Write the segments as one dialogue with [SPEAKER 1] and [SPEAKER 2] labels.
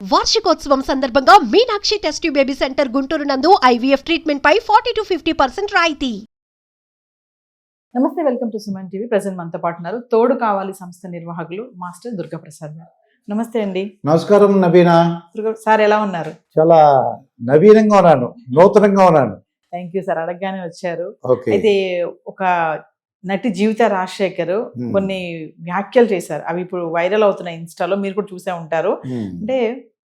[SPEAKER 1] వార్షికోత్సవం సందర్భంగా Meenakshi test tube baby centre Guntur నందు ఐవీఎఫ్ ట్రీట్మెంట్ పై 40 to 50% రాయితీ.
[SPEAKER 2] నమస్తే, welcome to Suman TV. Present మనతో పాటు ఉన్నారు తోడు కావాలి సంస్థ నిర్వాహకులు మాస్టర్ దుర్గాప్రసాద్ గారు. నమస్తే అండి.
[SPEAKER 3] నమస్కారం నవీనా.
[SPEAKER 2] సార్ ఎలా ఉన్నారు?
[SPEAKER 3] చాలా నవీనంగా ఉన్నాను, నూతనంగా ఉన్నాను.
[SPEAKER 2] థ్యాంక్ యూ సార్, అడగగానే వచ్చారు.
[SPEAKER 3] ఓకే.
[SPEAKER 2] అయితే ఒక నటి జీవిత రాజశేఖర్ కొన్ని వ్యాఖ్యలు చేశారు, అవి ఇప్పుడు వైరల్ అవుతున్నాయి ఇన్స్టాలో, మీరు కూడా చూసే ఉంటారు. అంటే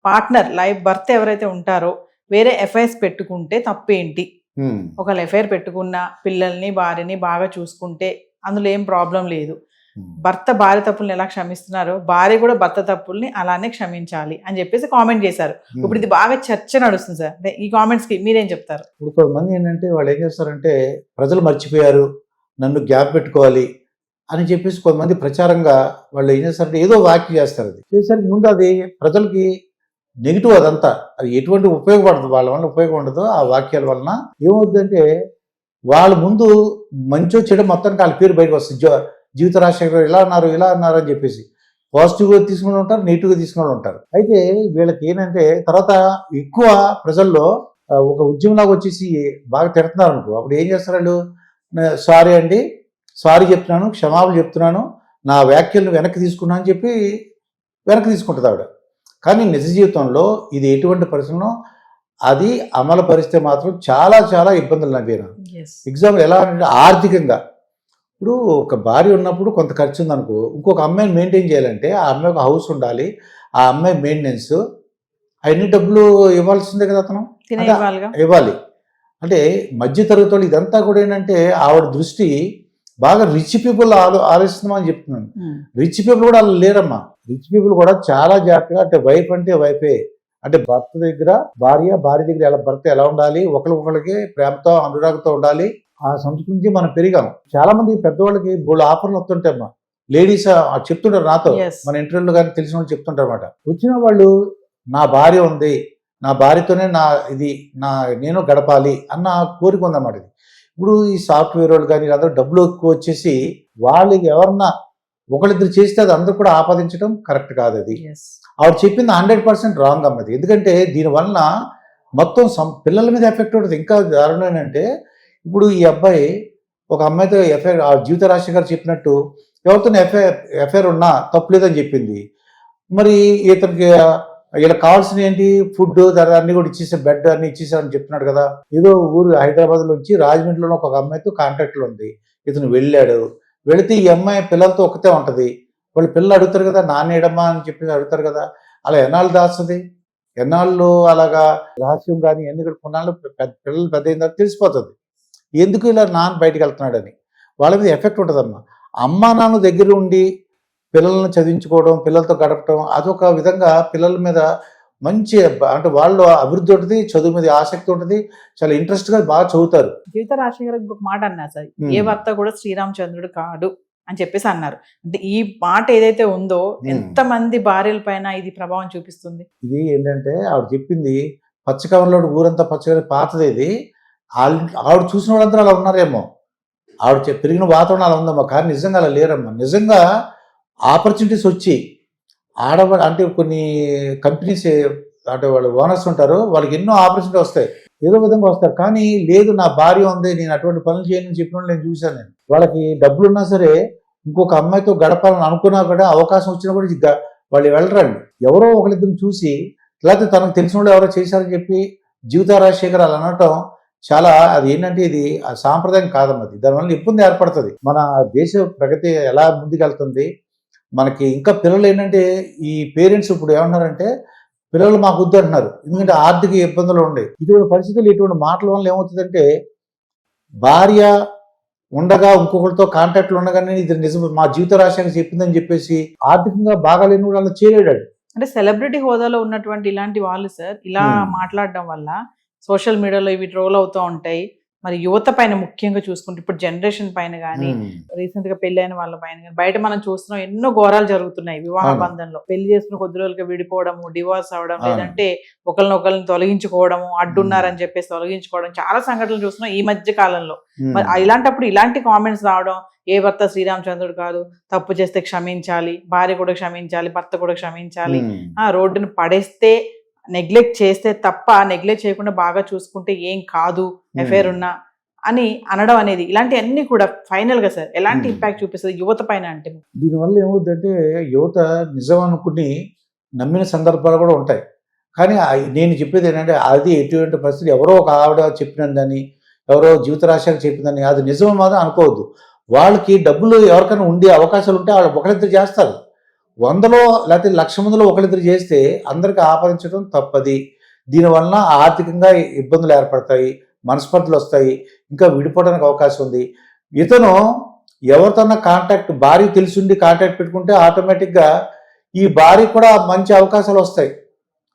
[SPEAKER 2] పార్ట్నర్ భర్త ఎవరైతే ఉంటారో వేరే ఎఫ్ఐఆర్స్ పెట్టుకుంటే తప్పేంటి, ఒకళ్ళు ఎఫ్ఐఆర్ పెట్టుకున్న పిల్లల్ని భార్యని బాగా చూసుకుంటే అందులో ఏం ప్రాబ్లం లేదు, భర్త భార్య తప్పుల్ని ఎలా క్షమిస్తున్నారో భార్య కూడా భర్త తప్పుల్ని అలానే క్షమించాలి అని చెప్పేసి కామెంట్ చేశారు. ఇప్పుడు ఇది బాగా చర్చ నడుస్తుంది సార్. అంటే ఈ కామెంట్స్ కి మీరేం చెప్తారు?
[SPEAKER 3] ఇప్పుడు కొంతమంది ఏంటంటే వాళ్ళు ఏం చేస్తారంటే ప్రజలు మర్చిపోయారు, నన్ను గ్యాప్ పెట్టుకోవాలి అని చెప్పేసి కొంతమంది ప్రచారంగా వాళ్ళు ఏం చేస్తారంటే ఏదో వ్యాఖ్య చేస్తారు. అది చేసరికి ముందు అది ప్రజలకి నెగిటివ్, అదంతా అది ఎటువంటి ఉపయోగపడదు, వాళ్ళ వల్ల ఉపయోగం ఉండదు. ఆ వాక్యాల వలన ఏమవుతుందంటే వాళ్ళ ముందు మంచో చెడు మొత్తానికి వాళ్ళ పేరు బయటకు వస్తుంది. జీవిత రాజశేఖర్ ఇలా అన్నారు అని చెప్పేసి పాజిటివ్గా తీసుకుని ఉంటారు, నెగిటివ్గా తీసుకుని ఉంటారు. అయితే వీళ్ళకి ఏంటంటే తర్వాత ఎక్కువ ప్రజల్లో ఒక ఉద్యమంలాగా వచ్చేసి బాగా తిడుతున్నారు అనుకో, అప్పుడు ఏం చేస్తారు వాళ్ళు, సారీ అండి, సారీ చెప్తున్నాను, క్షమాపణ చెప్తున్నాను, నా వ్యాఖ్యలను వెనక్కి తీసుకున్నా అని చెప్పి వెనక్కి తీసుకుంటుంది ఆవిడ. కానీ నిజ జీవితంలో ఇది ఎటువంటి పరిస్థితుల్లో అది అమలు పరిస్తే మాత్రం చాలా చాలా ఇబ్బందులు నవ్వాను. ఎగ్జాంపుల్ ఎలా అంటే ఆర్థికంగా ఇప్పుడు ఒక భార్య ఉన్నప్పుడు కొంత ఖర్చు ఉందనుకో, ఇంకొక అమ్మాయిని మెయింటైన్ చేయాలంటే ఆ అమ్మాయి ఒక హౌస్ ఉండాలి, ఆ అమ్మాయి మెయింటెనెన్స్ అవన్నీ డబ్బులు ఇవ్వాల్సిందే కదా, అతను ఇవ్వాలి. అంటే మధ్య తరగతి వాళ్ళు ఇదంతా కూడా ఏంటంటే ఆవిడ దృష్టి బాగా రిచ్ పీపుల్ ఆలోచిస్తున్నామని చెప్తున్నాను. రిచ్ పీపుల్ కూడా అలా లేరమ్మా. రిచ్ పీపుల్ కూడా చాలా జాగ్రత్తగా, అంటే వైఫ్ అంటే వైఫే, అంటే భర్త దగ్గర భార్య దగ్గర ఎలా భర్త ఎలా ఉండాలి, ఒకరికొకరికి ప్రేమతో అనురాగంతో ఉండాలి. ఆ సంస్కృతి మనం పెరిగాం. చాలా మంది పెద్దవాళ్ళకి బోళ్ళు ఆఫర్లు వస్తుంటాయమ్మా, లేడీస్ చెప్తుంటారు నాతో, మన ఇంటర్వ్యూలో కానీ తెలిసిన వాళ్ళు చెప్తుంటారు అనమాట. వచ్చిన వాళ్ళు నా భార్య ఉంది, నా భార్యతోనే నేను గడపాలి అన్న కోరిక ఉందన్నమాట. ఇది ఇప్పుడు ఈ సాఫ్ట్వేర్ వాళ్ళు కానీ అందరూ డబ్బులు ఎక్కువ వచ్చేసి వాళ్ళకి ఎవరన్నా ఒకళ్ళిద్దరు చేస్తే అది అందరూ కూడా ఆపాదించడం కరెక్ట్ కాదు. అది ఆవిడ చెప్పింది 100% రాంగ్ అమ్మది. ఎందుకంటే దీనివలన మొత్తం పిల్లల మీద ఎఫెక్ట్ ఉంటుంది. ఇంకా దారుణం ఏంటంటే ఇప్పుడు ఈ అబ్బాయి ఒక అమ్మాయితో ఎఫ్ఐఆర్, ఆ జీవిత రాజశేఖర్ చెప్పినట్టు ఎవరితో ఎఫ్ఐఆర్ ఉన్నా తప్పులేదని చెప్పింది. మరి ఇతనికి ఇలా కావాల్సిన ఏంటి, ఫుడ్ అన్ని కూడా ఇచ్చేసారు, బెడ్ అన్ని ఇచ్చేసారని చెప్తున్నాడు కదా. ఏదో ఊరు హైదరాబాద్ నుంచి రాజమండ్రిలో ఒక అమ్మాయితో కాంటాక్ట్లో ఉంది, ఇతను వెళ్ళాడు. వెళితే ఈ అమ్మాయి పిల్లలతో ఒకతే ఉంటది. వాళ్ళు పిల్లలు అడుగుతారు కదా, నాన్నేడమ్మా అని చెప్పి అడుగుతారు కదా. అలా ఎన్నాళ్ళు దాస్తుంది, ఎన్నాళ్ళు అలాగా రహస్యం కానీ ఎన్ని కూడా కొన్నాళ్ళు పిల్లలు పెద్ద అయిన తర్వాత తెలిసిపోతుంది ఎందుకు ఇలా నాన్న బయటకు వెళ్తున్నాడని. వాళ్ళ మీద ఎఫెక్ట్ ఉంటుందమ్మా. అమ్మా నాన్న దగ్గర ఉండి పిల్లల్ని చదివించుకోవడం, పిల్లలతో గడపడం, అదొక విధంగా పిల్లల మీద మంచి, అంటే వాళ్ళు అభివృద్ధి ఉంటుంది, చదువు మీద ఆసక్తి ఉంటుంది, చాలా ఇంట్రెస్ట్ గా బాగా చదువుతారు.
[SPEAKER 2] జీవిత రాజశేఖర్ ఒక మాట అన్నారు సార్, ఏ భర్త కూడా శ్రీరామచంద్రుడు కాడు అని చెప్పేసి అన్నారు. అంటే ఈ మాట ఏదైతే ఉందో ఎంత మంది భార్యల పైన ఇది ప్రభావం చూపిస్తుంది?
[SPEAKER 3] ఇది ఏంటంటే ఆవిడ చెప్పింది పచ్చకవర్లో ఊరంతా పచ్చగా పాతది. ఇది ఆవిడ చూసిన వాళ్ళందరూ అలా ఉన్నారేమో, ఆవిడ పెరిగిన వాతావరణం అలా ఉందమ్మా. కానీ నిజంగా అలా లేరమ్మా. నిజంగా ఆపర్చునిటీస్ వచ్చి ఆడవాళ్ళు, అంటే కొన్ని కంపెనీస్ అంటే వాళ్ళు ఓనర్స్ ఉంటారు, వాళ్ళకి ఎన్నో ఆపర్చునిటీ వస్తాయి, ఏదో విధంగా వస్తారు. కానీ లేదు, నా భార్య ఉంది, నేను అటువంటి పనులు చేయని చెప్పిన వాళ్ళు నేను చూశాను. నేను వాళ్ళకి డబ్బులు ఉన్నా సరే ఇంకొక అమ్మాయితో గడపాలని అనుకున్నా కూడా, అవకాశం వచ్చినా కూడా వాళ్ళు వెళ్ళరండి. ఎవరో ఒకరిద్దరిని చూసి, లేకపోతే తనకు తెలిసిన వాళ్ళు ఎవరో చేశారని చెప్పి జీవిత రాజశేఖర్ అలా అనటం చాలా, అది ఏంటంటే ఇది సాంప్రదాయం కాదన్నది. దానివల్ల ఇబ్బంది ఏర్పడుతుంది. మన దేశ ప్రగతి ఎలా ముందుకెళ్తుంది, మనకి ఇంకా పిల్లలు ఏంటంటే ఈ పేరెంట్స్ ఇప్పుడు ఏమన్నారంటే పిల్లలు మాకు వద్దు అంటున్నారు, ఎందుకంటే ఆర్థిక ఇబ్బందులు ఉన్నాయి. ఇటువంటి పరిస్థితులు, ఇటువంటి మాటల వల్ల ఏమవుతుందంటే భార్య ఉండగా ఇంకొకరితో కాంటాక్ట్లు ఉండగానే ఇది నిజం మా జీవిత రాశి చెప్పిందని చెప్పేసి ఆర్థికంగా బాగాలేని వాళ్ళు చేరాడు.
[SPEAKER 2] అంటే సెలబ్రిటీ హోదాలో ఉన్నటువంటి ఇలాంటి వాళ్ళు సార్ ఇలా మాట్లాడడం వల్ల సోషల్ మీడియాలో ఇవి ట్రోల్ అవుతూ ఉంటాయి, మరి యువత పైన ముఖ్యంగా చూసుకుంటే ఇప్పుడు జనరేషన్ పైన కానీ రీసెంట్ గా పెళ్లి వాళ్ళ పైన కానీ బయట మనం చూస్తున్నాం ఎన్నో ఘోరాలు జరుగుతున్నాయి వివాహ
[SPEAKER 3] అవును.
[SPEAKER 2] బంధంలో. పెళ్లి చేసుకున్న కొద్ది రోజులకి విడిపోవడము, డివోర్స్ అవడం,
[SPEAKER 3] అవును.
[SPEAKER 2] లేదంటే ఒకరినొకరిని తొలగించుకోవడము, అడ్డున్నారని చెప్పేసి తొలగించుకోవడం, చాలా సంఘటనలు చూస్తున్నాం ఈ మధ్య కాలంలో. మరి ఇలాంటప్పుడు ఇలాంటి కామెంట్స్ రావడం, ఏ భర్త శ్రీరామచంద్రుడు కాదు, తప్పు చేస్తే క్షమించాలి, భార్య కూడా క్షమించాలి, భర్త కూడా క్షమించాలి, రోడ్డును పడేస్తే నెగ్లెక్ట్ చేస్తే తప్ప నెగ్లెక్ట్ చేయకుండా బాగా చూసుకుంటే ఏం కాదు ఎఫైర్ ఉన్నా అని అనడం అనేది, ఇలాంటివన్నీ కూడా ఫైనల్ గా సార్ ఎలాంటి ఇంపాక్ట్ చూపిస్తుంది యువత పైన అంటే?
[SPEAKER 3] దీనివల్ల ఏమవుతుందంటే యువత నిజం అనుకుని నమ్మిన సందర్భాలు కూడా ఉంటాయి. కానీ నేను చెప్పేది ఏంటంటే అది ఎటువంటి పరిస్థితి ఎవరో ఒక ఆవిడ చెప్పినదని, ఎవరో జీవిత రాశికి చెప్పిందని అది నిజం మాత్రం అనుకోవద్దు. వాళ్ళకి డబ్బులు ఎవరికైనా ఉండే అవకాశాలు ఉంటే వాళ్ళు ఒకరిద్దరు చేస్తారు. 100లో లేకపోతే 1,00,000 మందిలో ఒకరిద్దరు చేస్తే అందరికి ఆపాదించడం తప్పది. దీనివలన ఆర్థికంగా ఇబ్బందులు ఏర్పడతాయి, మనస్పర్ధలు వస్తాయి, ఇంకా విడిపోవడానికి అవకాశం ఉంది. ఇతను ఎవరితోన్నా కాంటాక్ట్ భార్య తెలిసిండి కాంటాక్ట్ పెట్టుకుంటే ఆటోమేటిక్గా ఈ భార్య కూడా మంచి అవకాశాలు వస్తాయి.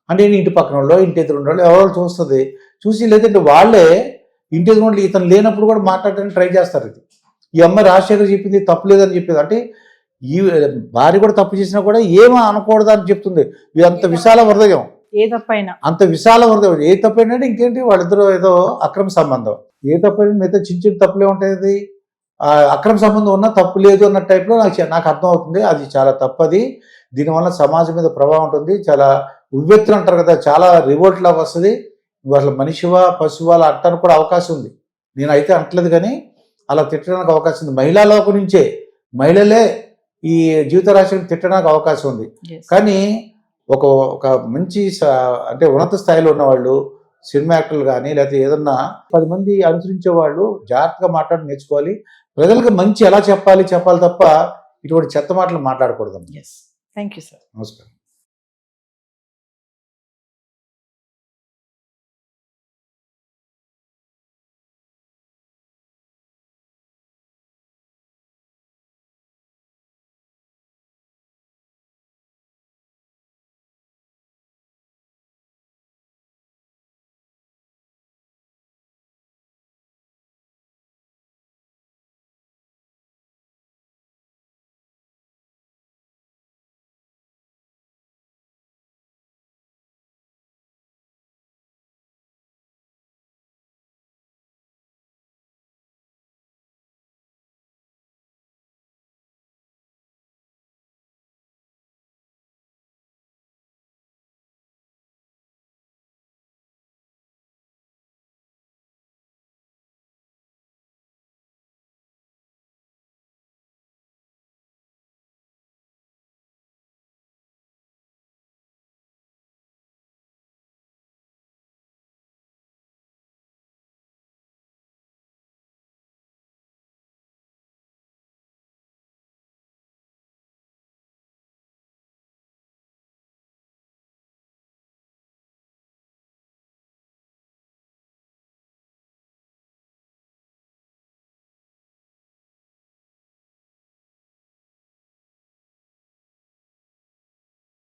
[SPEAKER 3] అంటే ఇంటి పక్కన వాళ్ళు, ఇంటి ఎదురు వాళ్ళు ఎవరో చూస్తుంది, చూసి లేదంటే వాళ్ళే ఇంటి ఎదురు ఇతను లేనప్పుడు కూడా మాట్లాడడానికి ట్రై చేస్తారు. ఇది ఈ అమ్మాయి రాజశేఖర్ చెప్పింది తప్పు లేదని చెప్పింది. అంటే ఈ భార్య కూడా తప్పు చేసినా కూడా ఏమో అనకూడదు అని చెప్తుంది. ఇది అంత విశాల హృదయం,
[SPEAKER 2] ఏ తప్పైనా
[SPEAKER 3] అంత విశాల హృదయం. ఏ తప్పైనా ఇంకేంటి వాళ్ళిద్దరూ ఏదో అక్రమ సంబంధం, ఏ తప్పైనా మిగతా చిన్న చిన్న తప్పులే ఉంటుంది. అక్రమ సంబంధం ఉన్నా తప్పు లేదు అన్న టైప్లో నాకు అర్థం అవుతుంది. అది చాలా తప్పది. దీనివల్ల సమాజం మీద ప్రభావం ఉంటుంది. చాలా ఉవ్వెత్తులు అంటారు కదా, చాలా రివోల్ట్ లాగా వస్తుంది. అసలు మనిషివా పశువా అలా అంటానికి కూడా అవకాశం ఉంది. నేనైతే అంటలేదు కానీ అలా తిట్టడానికి అవకాశం ఉంది. మహిళా లోకం నుంచే మహిళలే ఈ జీవిత రాశిని తిట్టడానికి అవకాశం ఉంది. కానీ ఒక మంచి అంటే ఉన్నత స్థాయిలో ఉన్నవాళ్ళు, సినిమా యాక్టర్లు కానీ లేకపోతే ఏదన్నా 10 మంది అనుసరించే వాళ్ళు జాగ్రత్తగా మాట్లాడి నేర్చుకోవాలి. ప్రజలకు మంచి ఎలా చెప్పాలి తప్ప ఇటువంటి చెత్త మాటలు మాట్లాడకూడదు.
[SPEAKER 2] Thank you sir.
[SPEAKER 3] నమస్కారం.